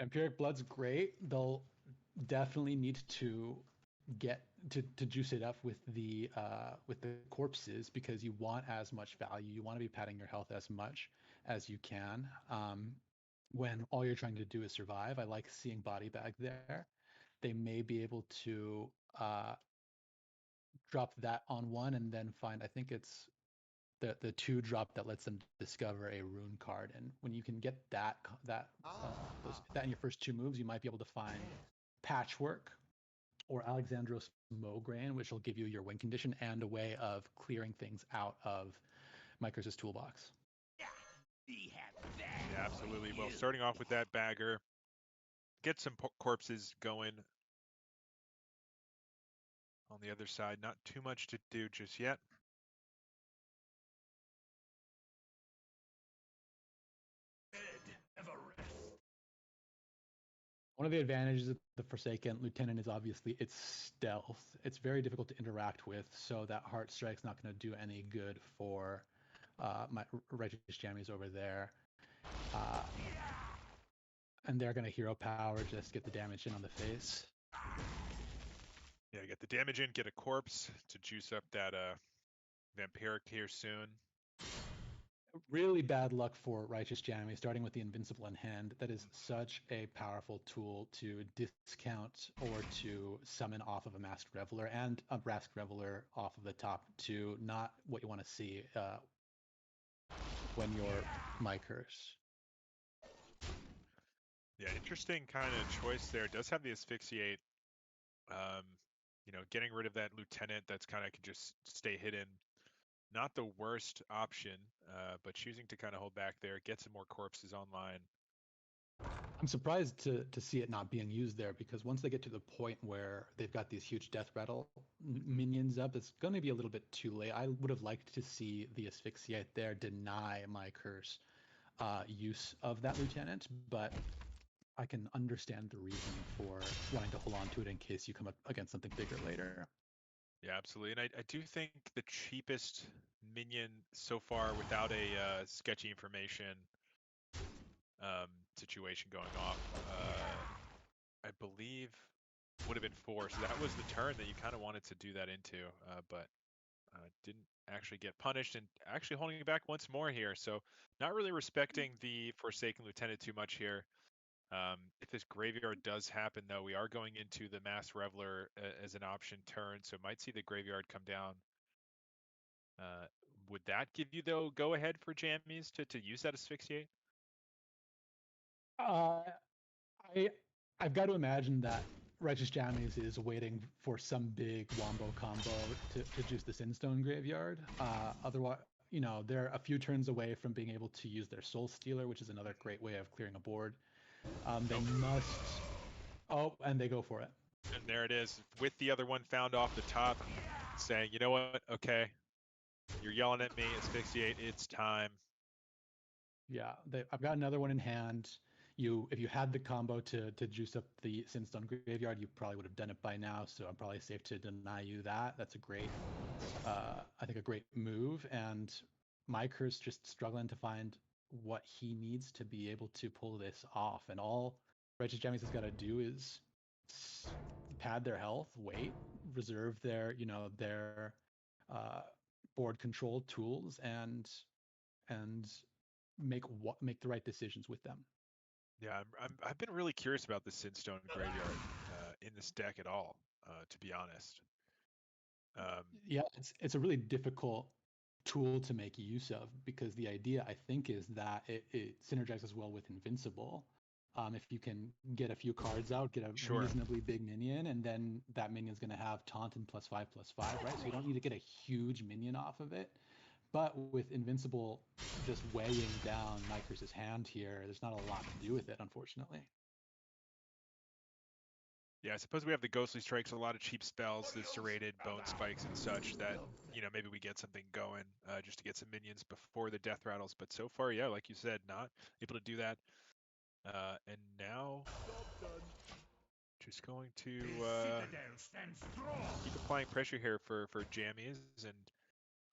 Vampiric Blood's great. They'll definitely need to get to juice it up with the corpses because you want as much value. You want to be padding your health as much as you can when all you're trying to do is survive. I like seeing Body Bag there. They may be able to drop that on one, and then find, I think it's the 2-drop that lets them discover a rune card. And when you can get that in your first 2 moves, you might be able to find Patchwork or Alexandros Mograine, which will give you your win condition and a way of clearing things out of Micros' toolbox. Yeah, absolutely. Well, starting off with that bagger, get some corpses going. On the other side, not too much to do just yet. One of the advantages of the Forsaken Lieutenant is obviously its stealth. It's very difficult to interact with, so that Heart Strike's not going to do any good for my Righteous Jammies over there. And they're going to hero power, just get the damage in on the face. Yeah, get the damage in, get a corpse to juice up that Vampiric here soon. Really bad luck for Righteous Jammy, starting with the Invincible in hand. That is such a powerful tool to discount or to summon off of a Masked Reveler, and a Masked Reveler off of the top too. Not what you want to see when you're my curse. Yeah, interesting kind of choice there. Does have the Asphyxiate. Getting rid of that Lieutenant that's kind of can just stay hidden. Not the worst option, but choosing to kind of hold back there, get some more corpses online. I'm surprised to see it not being used there, because once they get to the point where they've got these huge death rattle minions up, it's going to be a little bit too late. I would have liked to see the Asphyxiate there deny my curse use of that Lieutenant, but I can understand the reason for wanting to hold on to it in case you come up against something bigger later. Yeah, absolutely. And I do think the cheapest minion so far without a sketchy information situation going off, I believe would have been 4. So that was the turn that you kind of wanted to do that into, but didn't actually get punished, and actually holding it back once more here. So not really respecting the Forsaken Lieutenant too much here. If this graveyard does happen, though, we are going into the Masked Reveler as an option turn, so might see the graveyard come down. Would that give you, though, go ahead for Jammies to use that Asphyxiate? I've got to imagine that Righteous Jammies is waiting for some big wombo combo to juice the Sinstone Graveyard. Otherwise, they're a few turns away from being able to use their Soul Stealer, which is another great way of clearing a board. They must. Oh, and they go for it. And there it is, with the other one found off the top, saying, you know what, okay, you're yelling at me, Asphyxiate, it's time. Yeah, I've got another one in hand. If you had the combo to juice up the Sinstone Graveyard, you probably would have done it by now. So I'm probably safe to deny you that. That's a great, I think, a great move. And Myker's just struggling to find what he needs to be able to pull this off. And all Righteous Jammies has got to do is pad their health, wait, reserve their board control tools, and make the right decisions with them. Yeah, I've been really curious about the Sinstone Graveyard in this deck at all, to be honest. Yeah, it's a really difficult tool to make use of, because the idea, I think, is that it synergizes well with Invincible. If you can get a few cards out, get a reasonably big minion, and then that minion's going to have taunt and +5/+5, right? So you don't need to get a huge minion off of it. But with Invincible just weighing down Nyker's hand here, there's not a lot to do with it, unfortunately. Yeah, I suppose we have the Ghostly Strikes, a lot of cheap spells, the Serrated, Bone Spikes, and such that, maybe we get something going just to get some minions before the Death Rattles. But so far, yeah, like you said, not able to do that. And now, just going to keep applying pressure here for Jammies. And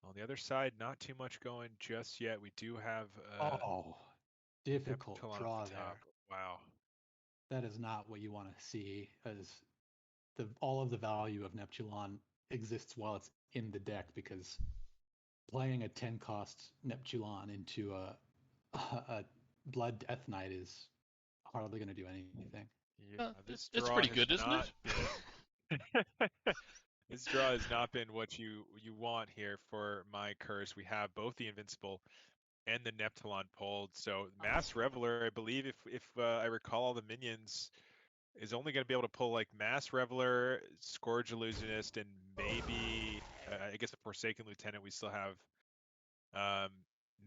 on the other side, not too much going just yet. We do have difficult draw the top. there. Wow. That is not what you want to see, as all of the value of Neptulon exists while it's in the deck, because playing a 10-cost Neptulon into a Blood Death Knight is hardly going to do anything. Yeah, it's pretty good, isn't it? This draw has not been what you want here for my curse. We have both the Invincible and the Neptulon pulled. So Mass Reveler, I believe, if I recall, all the minions is only going to be able to pull like Mass Reveler, Scourge Illusionist, and maybe I guess the Forsaken Lieutenant. We still have um,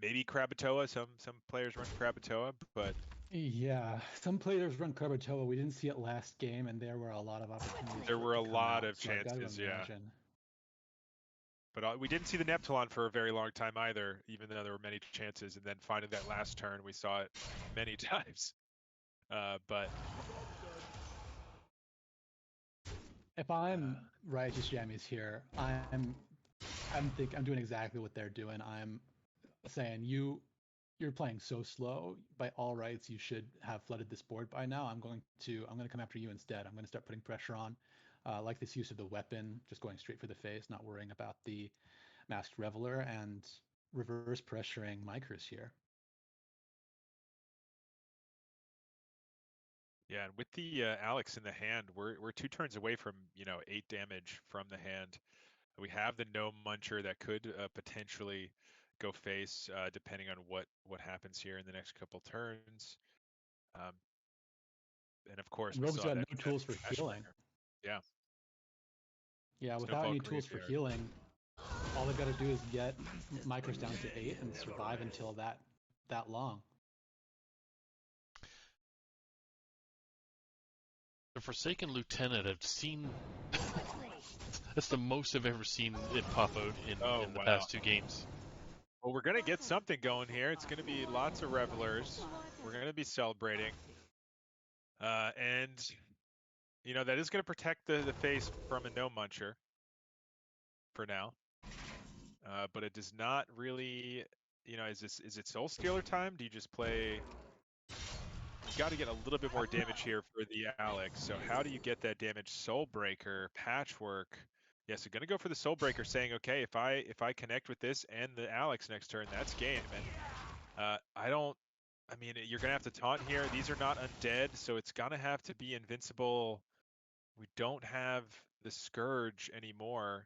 maybe Krakatoa. Some players run Krakatoa, but Yeah, some players run Krakatoa. We didn't see it last game, and there were a lot of opportunities there for were it a to come lot out. of So I've got to chances. Yeah. imagine. But we didn't see the Neptulon for a very long time either, even though there were many chances. And then finding that last turn, we saw it many times. But If I'm Righteous Jammies here, I'm doing exactly what they're doing. I'm saying you're playing so slow. By all rights, you should have flooded this board by now. I'm going to come after you instead. I'm going to start putting pressure on. Like this use of the weapon, just going straight for the face, not worrying about the Masked Reveler, and reverse pressuring my curse here. yeah, and with the Alex in the hand, we're 2 turns away from 8 damage from the hand. We have the Gnome Muncher that could potentially go face, depending on what happens here in the next couple turns. Um, and of course, And we Rogue's saw got that no tools for Ash healing. Bringer. Yeah, Yeah, without Snowfall any tools for Graveyard. healing, all they've got to do is get Micros down to 8 and survive until that long. The Forsaken Lieutenant, I've seen. That's the most I've ever seen it pop out Oh, in the wow. past 2 games. Well, we're going to get something going here. It's going to be lots of revelers. We're going to be celebrating. And, that is going to protect the face from a no muncher for now. But it does not really, is it Soul Stealer time? Do you just play? You got to get a little bit more damage here for the Alex. So how do you get that damage? Soul Breaker, Patchwork. Yeah, so gonna go for the Soul Breaker, saying, okay, if I connect with this and the Alex next turn, that's game. And I mean, you're gonna have to taunt here. These are not undead, so it's gonna have to be invincible. We don't have the Scourge anymore.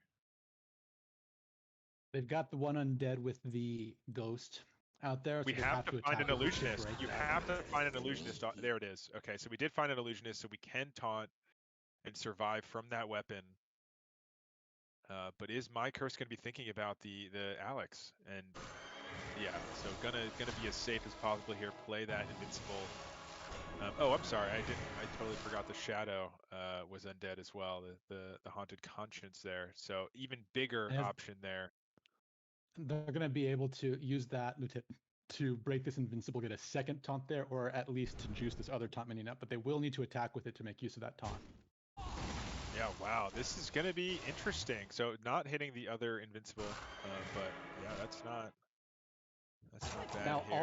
They've got the one undead with the ghost out there, We so they have have to to find attack an with it to illusionist. break You that. have to find an illusionist. There it is. Okay, so we did find an illusionist, so we can taunt and survive from that weapon. But is my curse going to be thinking about the Alex? And yeah, so gonna be as safe as possible here. Play that invincible. Oh, I'm sorry. I totally forgot the shadow was undead as well. The haunted conscience there. So even bigger And option there. they're going to be able to use that to break this invincible, get a second taunt there, or at least to juice this other taunt minion up. But they will need to attack with it to make use of that taunt. Yeah, wow, this is gonna be interesting. So not hitting the other invincible, but yeah, that's not bad Now, here.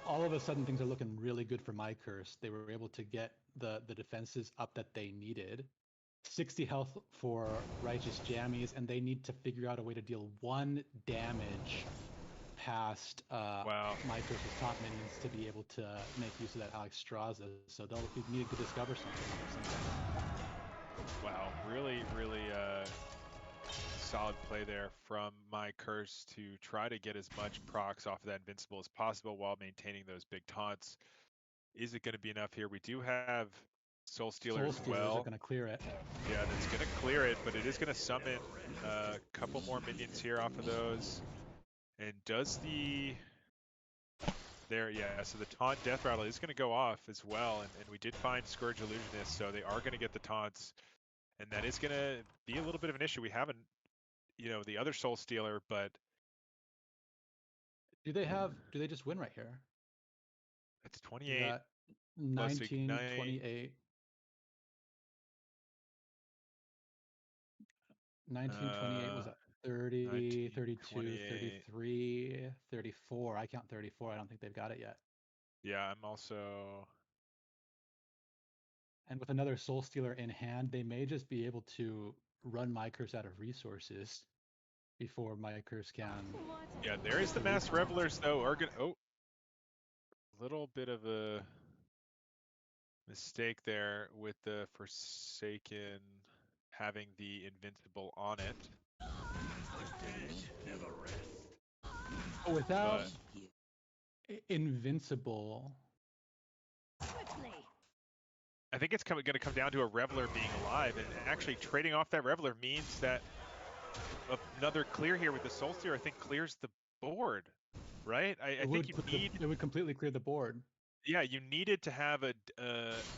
all of a sudden, things are looking really good for my curse. They were able to get the defenses up that they needed. 60 health for Righteous Jammies, and they need to figure out a way to deal 1 damage past Wow, my curse's top minions to be able to make use of that Alex Straza. So they'll be needing to discover something. wow, really solid play there from my curse to try to get as much procs off of that invincible as possible while maintaining those big taunts. Is it going to be enough here? We do have Soul Stealer Soul as Stealers well. are going to clear it. Yeah, that's going to clear it, but it is going to summon a couple more minions here off of those. And does the there, yeah, so the taunt death rattle is going to go off as well, and we did find Scourge Illusionist, so they are going to get the taunts, and that is going to be a little bit of an issue. We haven't, the other Soul Stealer, but Do they just win right here? it's You 28 got plus 19, Ignite. 28. 1928 was Uh, at 30, 19, 32, 28. 33, 34. I count 34. I don't think they've got it yet. Yeah, I'm also. And with another Soul Stealer in hand, they may just be able to run my curse out of resources before my curse can. Yeah, there is the delete Mass them. Revelers though. Are gonna. Oh, little bit of a mistake there with the Forsaken. having the invincible on it. Without But invincible, I think it's going to come down to a Reveler being alive, and actually trading off that Reveler means that another clear here with the Soul Stealer, I think, clears the board, right? I think you need, it would completely clear the board. yeah, you needed to have a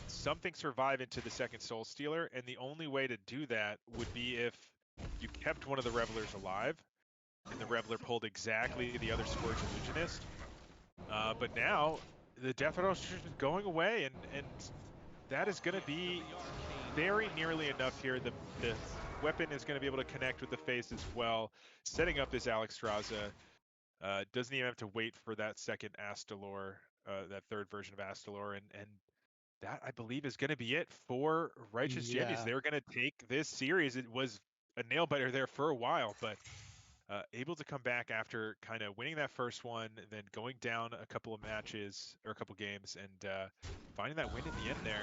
something survive into the second Soul Stealer, and the only way to do that would be if you kept one of the Revelers alive, and the Reveler pulled exactly the other Scourge Illusionist. But now the Death Rattle is just going away, and that is going to be very nearly enough here. The weapon is going to be able to connect with the face as well, setting up this Alexstrasza. Doesn't even have to wait for that second Astalor, that third version of Astalor, and that I believe is going to be it for Righteous Jammies. Yeah. They're going to take this series. It was a nail biter there for a while, but able to come back after kind of winning that first one, then going down a couple of matches or a couple games, and finding that win in the end there.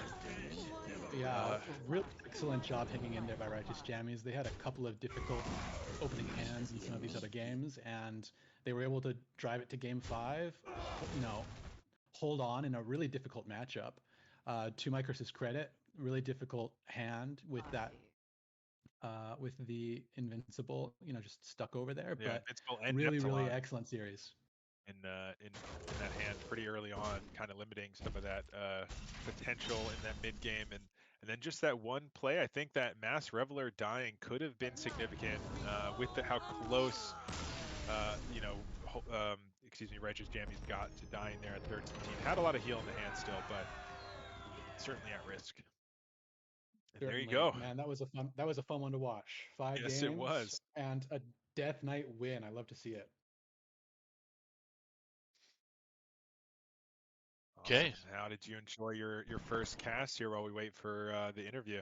Yeah, really excellent job hanging in there by Righteous Jammies. They had a couple of difficult opening hands in some of these other games, and they were able to drive it to game 5, hold on in a really difficult matchup. To Mycross's credit, really difficult hand with that, with the Invincible, just stuck over there, Yeah, but Invincible and really, really Neptulon excellent series. in that hand pretty early on, kind of limiting some of that potential in that mid game, and then just that one play. I think that Mass Reveler dying could have been significant with how close, Righteous Jammies got to dying there at 13. Had a lot of heal in the hand still, but certainly at risk. And there you Certainly, go. man, that was a fun one to watch. 5 Yes, it games was. and a Death Knight win. I love to see it. Awesome. Okay. How did you enjoy your first cast here while we wait for the interview?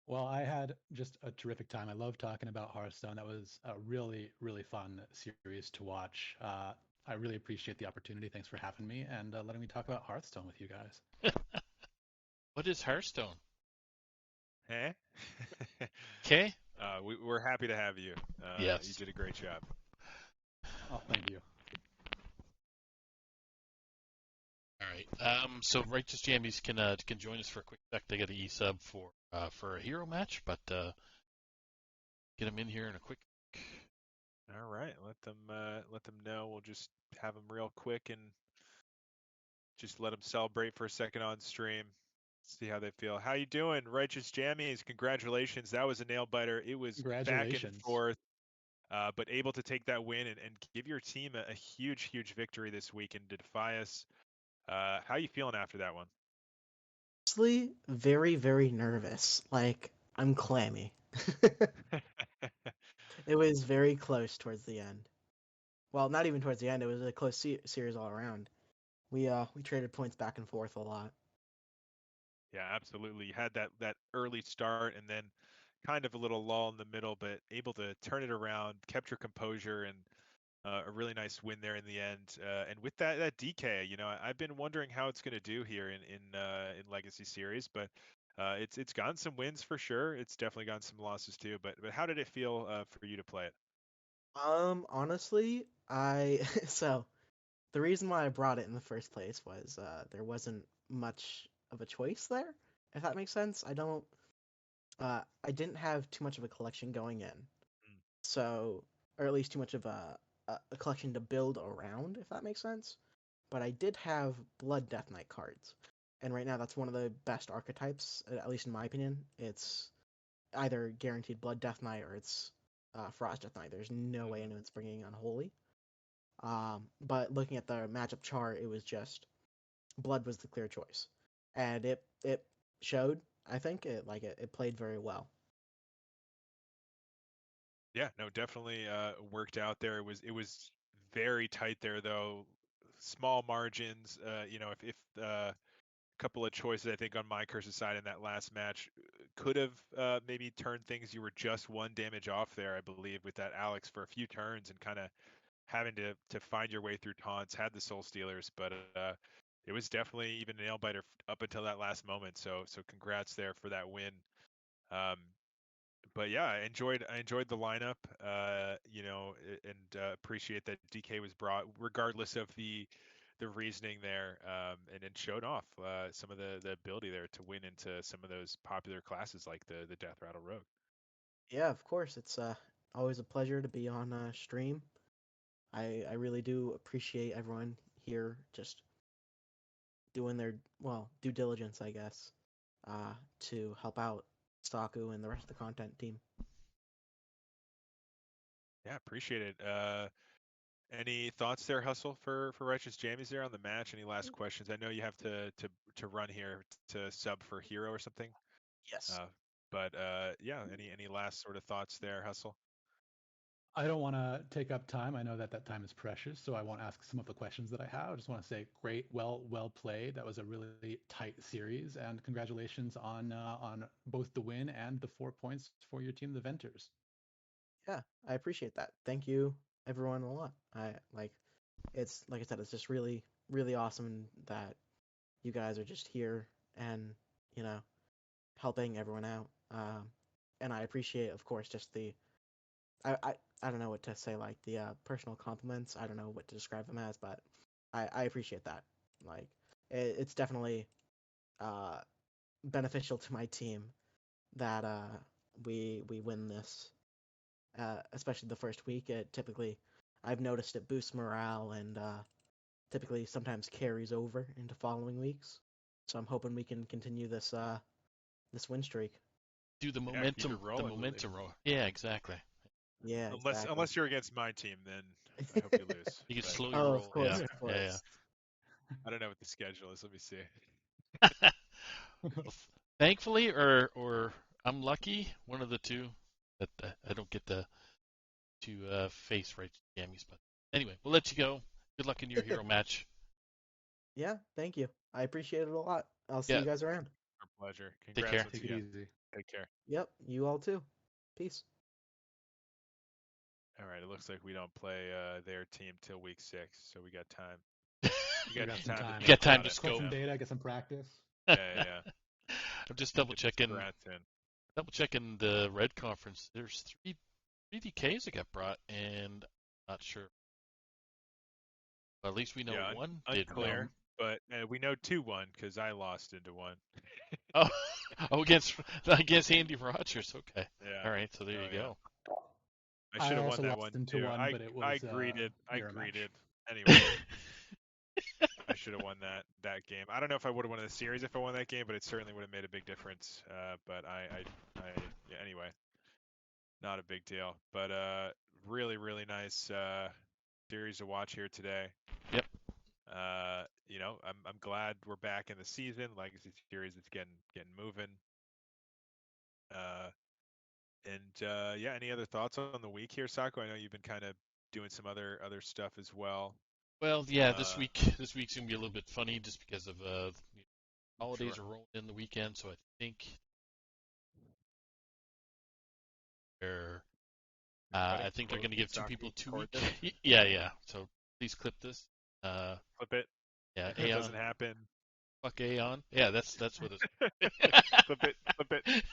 Well, I had just a terrific time. I love talking about Hearthstone. That was a really, really fun series to watch. I really appreciate the opportunity. Thanks for having me and letting me talk about Hearthstone with you guys. What is Hearthstone? Eh? Okay. We're happy to have you. You Yes. did a great job. Oh, thank you. All right. So Righteous Jammies can join us for a quick sec. They got an e-sub for a hero match, but get them in here in a quick. All right, let them know. We'll just have them real quick and just let them celebrate for a second on stream. See how they feel. How you doing, Righteous Jammies? Congratulations. That was a nail biter. It was back and Congratulations. forth, but able to take that win and give your team a huge, huge victory this week in Defias. How you feeling after that one? Honestly, very, very nervous. Like, I'm clammy. It was very close towards the end. Well, not even towards the end. It was a close series all around. We traded points back and forth a lot. Yeah, absolutely. You had that early start and then kind of a little lull in the middle, but able to turn it around, kept your composure, and a really nice win there in the end. And with that DK, I've been wondering how it's going to do here in Legacy Series, but it's gotten some wins for sure. It's definitely gotten some losses too. But how did it feel for you to play it? Honestly, I so the reason why I brought it in the first place was there wasn't much of a choice there, if that makes sense. I didn't have too much of a collection going in. Mm. So, or at least too much of a collection to build around, if that makes sense. But I did have Blood Death Knight cards, and right now that's one of the best archetypes, at least in my opinion. It's either guaranteed Blood Death Knight or it's Frost Death Knight. There's no way anyone's bringing Unholy. But looking at the matchup chart, it was just Blood was the clear choice, and it showed. I think it played very well. Yeah, no, definitely worked out there. It was very tight there though. Small margins. If a couple of choices I think on my curse's side in that last match could have maybe turned things. You were just one damage off there, I believe, with that Alex for a few turns and kind of having to find your way through taunts. Had the Soul Stealers, but it was definitely even a nail biter up until that last moment. So congrats there for that win. But yeah, I enjoyed the lineup. And appreciate that DK was brought, regardless of the reasoning there, and it showed off some of the ability there to win into some of those popular classes like the Death Rattle Rogue. Yeah, of course. It's always a pleasure to be on stream. I really do appreciate everyone here just doing their due diligence, I guess, to help out Saku and the rest of the content team. Yeah, appreciate it. Any thoughts there, Hustle, for Righteous Jammies there on the match? Any last questions? I know you have to run here to sub for Hero or something. Yes. But yeah, any last sort of thoughts there, Hustle? I don't want to take up time. I know that time is precious, so I won't ask some of the questions that I have. I just want to say, great, well played. That was a really tight series, and congratulations on both the win and the 4 points for your team, the Venters. Yeah, I appreciate that. Thank you, everyone, a lot. It's like I said, it's just really, really awesome that you guys are just here and you know helping everyone out. And I appreciate, of course, just the I don't know what to say, like the personal compliments. I don't know what to describe them as, but I appreciate that. Like it's definitely uh beneficial to my team that we win this, especially the first week. It typically I've noticed it boosts morale and typically sometimes carries over into following weeks. So I'm hoping we can continue this win streak. Do the Yeah, keep momentum, it rolling. Yeah, exactly. Yeah, Unless exactly. you're against my team, then I hope you lose. You can But slow your Oh, of roll. course, Yeah, of yeah, course. I don't know what the schedule is. Let me see. yeah. Well, thankfully, or I'm lucky, one of the two that I don't get to face right jammies. But anyway, we'll let you go. Good luck in your hero match. Yeah, thank you. I appreciate it a lot. I'll see Yeah, you guys around. Our pleasure. take Congrats care. once Take it again. easy. Take care. Yep, you all too. Peace. All right. It looks like we don't play their team till week 6, so we got time. We We got got some time to time. You think got time about to it. Collect scope. some Yeah. data, get some practice. Yeah. I'm just double Get some checking. strats in. Double checking the red conference. There's three DKs that got brought, and I'm not sure. But at least we know Yeah. one did well. Unclear. But we know 2-1 because I lost into one. Oh, oh, against Andy Rogers. Okay. Yeah. All right. So there Oh you yeah. go. I should I have won also that lost one into too. one, but it I was greeted. I mirror match. greeted. Anyway. I should have won that game. I don't know if I would have won the series if I won that game, but it certainly would have made a big difference. But yeah, anyway, not a big deal. But really nice series to watch here today. Yep. I'm glad we're back in the season. Legacy series is getting moving. Yeah, any other thoughts on the week here, Sako? I know you've been kind of doing some other stuff as well. Well, yeah. Uh, This week's gonna be a little bit funny just because of holidays sure. are rolling in the weekend. So I think they're Ready? I think they're gonna give two Saki, people 2 week. record this. Yeah. So please clip this. Uh, Flip it. yeah. If it Aeon. doesn't happen, Fuck Aeon. Yeah, that's what it's. flip it.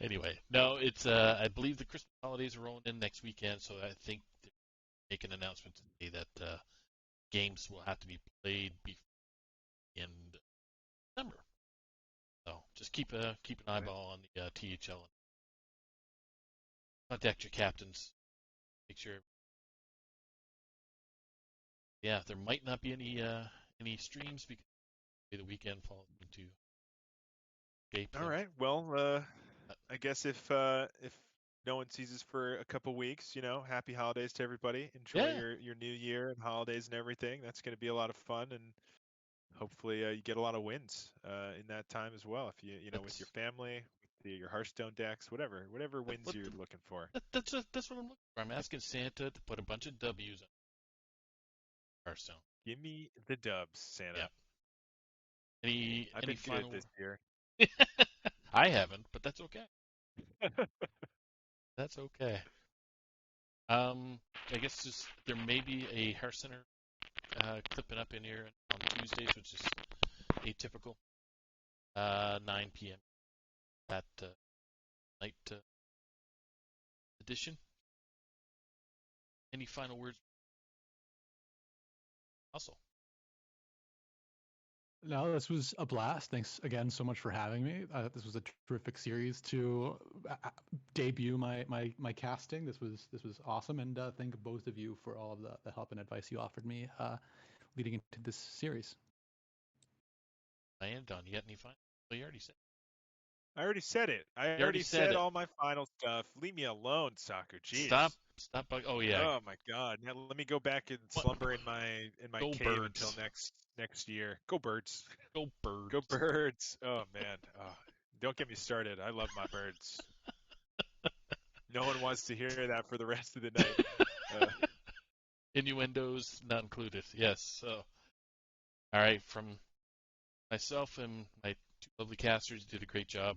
Anyway, no, it's I believe the Christmas holidays are rolling in next weekend, so I think they make an announcement today that games will have to be played in December. So just keep an eyeball on the THL and contact your captains. Make sure. Yeah, there might not be any streams because the weekend falls into escape. All So right. Well, I guess if no one sees us for a couple weeks, happy holidays to everybody. Enjoy yeah, your new year and holidays and everything. That's going to be a lot of fun, and hopefully you get a lot of wins in that time as well. If with your that's family, with your Hearthstone decks, whatever wins what you're looking for. that's what I'm looking for. I'm asking Santa to put a bunch of W's on Hearthstone. Give me the dubs, Santa. Yeah. Any I've any been good final? this year. I haven't, but that's okay. That's okay. I guess just there may be a Hearth Center clipping up in here on Tuesdays, which is atypical. 9 p.m. at night edition. Any final words? Also, No, this was a blast. Thanks again so much for having me. This was a terrific series to debut my casting. This was awesome, and thank both of you for all of the help and advice you offered me leading into this series. Diane, Don, you got any final? Well, you already said. I already said it. I already already said said it. all my final stuff. Leave me alone, Saku. Jeez. Stop. Oh yeah. Oh my God. Now let me go back and slumber in my Go cave birds. until next year. Go birds. Go birds. Go birds. Oh man. Oh, don't get me started. I love my birds. No one wants to hear that for the rest of the night. Innuendos not included. Yes. So, all right. From myself and my two lovely casters, did a great job.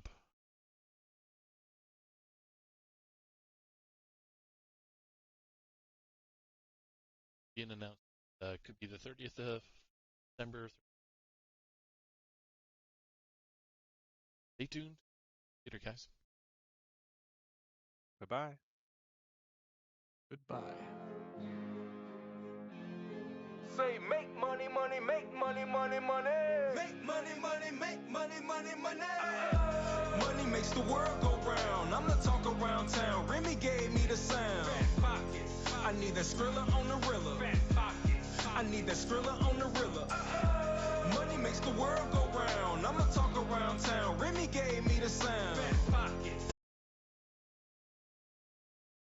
Being announced could be the 30th of December. Stay tuned. Later, guys. Bye-bye. Goodbye. Say make money, money, make money, money, money. Make money, money, make money, money, money. Money makes the world go round. I'm the talk around town. Remy gave me the sound. Fat pockets. I need that Skrilla on the Rilla. Fat pockets. I need that Skrilla on the Rilla. Money makes the world go round. I'm the talk around town. Remy gave me the sound.